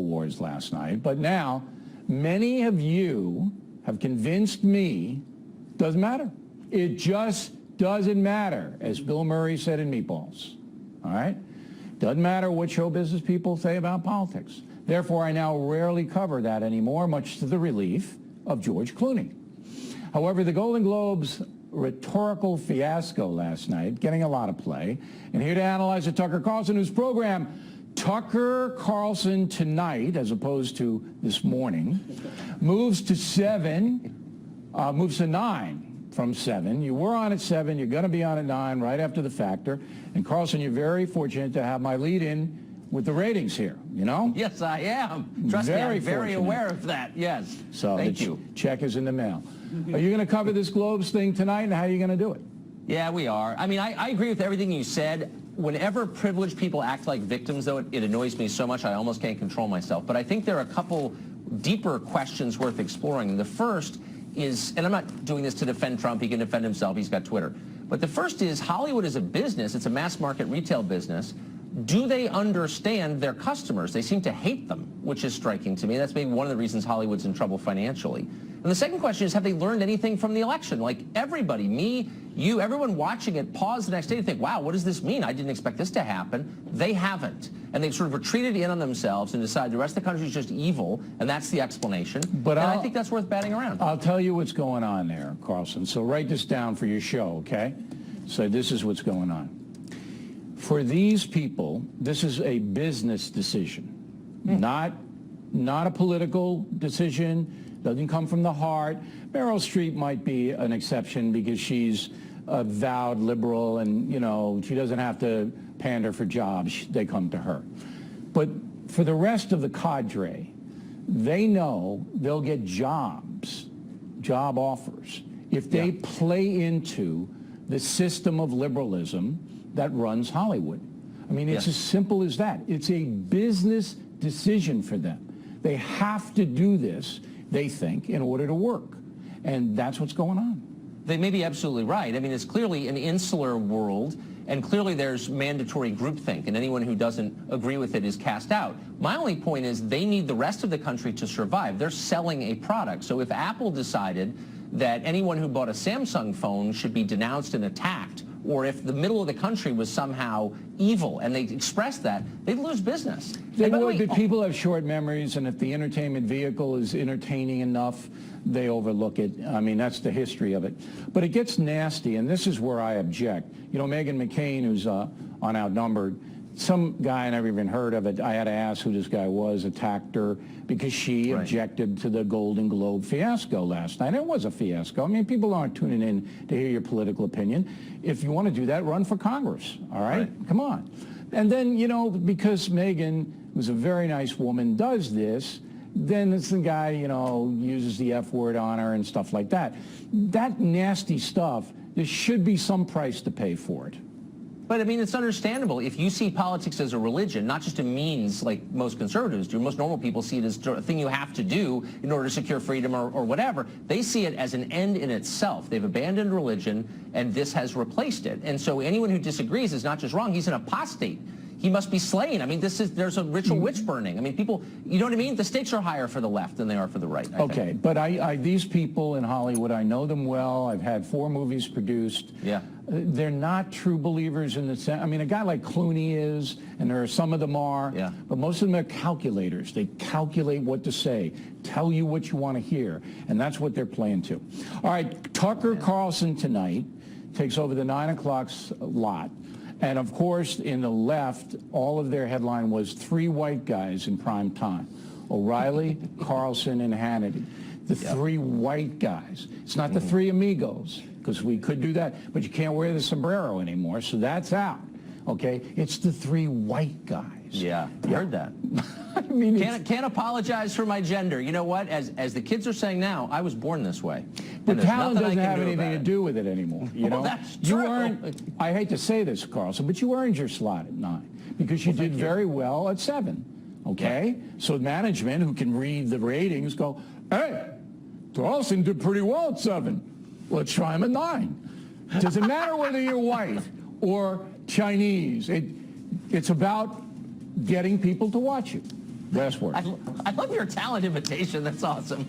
Wars last night, but now many of you have convinced me doesn't matter. It just doesn't matter, as Bill Murray said in Meatballs. All right? Doesn't matter what show business people say about politics. Therefore, I now rarely cover that anymore, much to the relief of George Clooney. However, the Golden Globes rhetorical fiasco last night, getting a lot of play, and here to analyze it, Tucker Carlson, whose program Tucker Carlson Tonight, as opposed to this morning, moves to 9 from 7. You were on at 7. You're going to be on at 9 right after the factor. And Carlson, you're very fortunate to have my lead in with the ratings here, you know? Yes, I am. Trust me, I'm very aware of that, yes. So thank you. Check is in the mail. Are you going to cover this Globes thing tonight, and how are you going to do it? Yeah, we are. I mean, I agree with everything you said. Whenever privileged people act like victims, though, it annoys me so much I almost can't control myself. But I think there are a couple deeper questions worth exploring. The first is, and I'm not doing this to defend Trump, he can defend himself, he's got Twitter. But the first is, Hollywood is a business, it's a mass market retail business. Do they understand their customers? They seem to hate them, which is striking to me. That's maybe one of the reasons Hollywood's in trouble financially. And the second question is, have they learned anything from the election? Like everybody, me, you, everyone watching it, pause the next day and think, wow, what does this mean? I didn't expect this to happen. They haven't. And they've sort of retreated in on themselves and decided the rest of the country is just evil, and that's the explanation. But I think that's worth batting around. I'll tell you what's going on there, Carlson. So write this down for your show, okay? So this is what's going on. For these people, this is a business decision, not a political decision. Doesn't come from the heart. Meryl Streep might be an exception because she's a vowed liberal and, you know, she doesn't have to pander for jobs. They come to her. But for the rest of the cadre, they know they'll get jobs, job offers, if they play into the system of liberalism that runs Hollywood. I mean, it's as simple as that. It's a business decision for them. They have to do this, they think, in order to work. And that's what's going on. They may be absolutely right. I mean, it's clearly an insular world, and clearly there's mandatory groupthink, and anyone who doesn't agree with it is cast out. My only point is they need the rest of the country to survive. They're selling a product. So if Apple decided that anyone who bought a Samsung phone should be denounced and attacked, or if the middle of the country was somehow evil and they expressed that, they'd lose business. They would, but people have short memories, and if the entertainment vehicle is entertaining enough, they overlook it. I mean, that's the history of it. But it gets nasty, and this is where I object. You know, Meghan McCain, who's on Outnumbered, some guy, I never even heard of it, I had to ask who this guy was, attacked her because she objected to the Golden Globe fiasco last night. It was a fiasco. I mean, people aren't tuning in to hear your political opinion. If you want to do that, run for Congress, all right? Come on. And then, you know, because Meghan, who's a very nice woman, does this, then it's the guy, you know, uses the F word on her and stuff like that. That nasty stuff, there should be some price to pay for it. But, I mean, it's understandable. If you see politics as a religion, not just a means like most conservatives do, most normal people see it as a thing you have to do in order to secure freedom or whatever. They see it as an end in itself. They've abandoned religion, and this has replaced it. And so anyone who disagrees is not just wrong, he's an apostate. He must be slain. I mean, there's a ritual witch burning. I mean, people, you know what I mean? The stakes are higher for the left than they are for the right, I think. But these people in Hollywood, I know them well. I've had 4 movies produced. Yeah. They're not true believers in the sense. I mean, a guy like Clooney is, and there are some of them are, but most of them are calculators. They calculate what to say, tell you what you want to hear, and that's what they're playing to. All right, Tucker Carlson tonight takes over the 9 o'clock lot. And, of course, in the left, all of their headline was 3 white guys in prime time, O'Reilly, Carlson, and Hannity. The 3 white guys. It's not the 3 amigos, because we could do that, but you can't wear the sombrero anymore, so that's out, okay? It's the 3 white guys. Yeah, I heard that. I mean, can't apologize for my gender. You know what? As the kids are saying now, I was born this way. But talent doesn't have anything to do with it anymore. You know, that's true. You earned, I hate to say this, Carlson, but you earned your slot at 9 because you did very well at 7. Okay, so management who can read the ratings go, hey, Carlson did pretty well at 7. Let's try him at 9. Doesn't matter whether you're white or Chinese. It's about getting people to watch you. Last word. I love your talent imitation. That's awesome.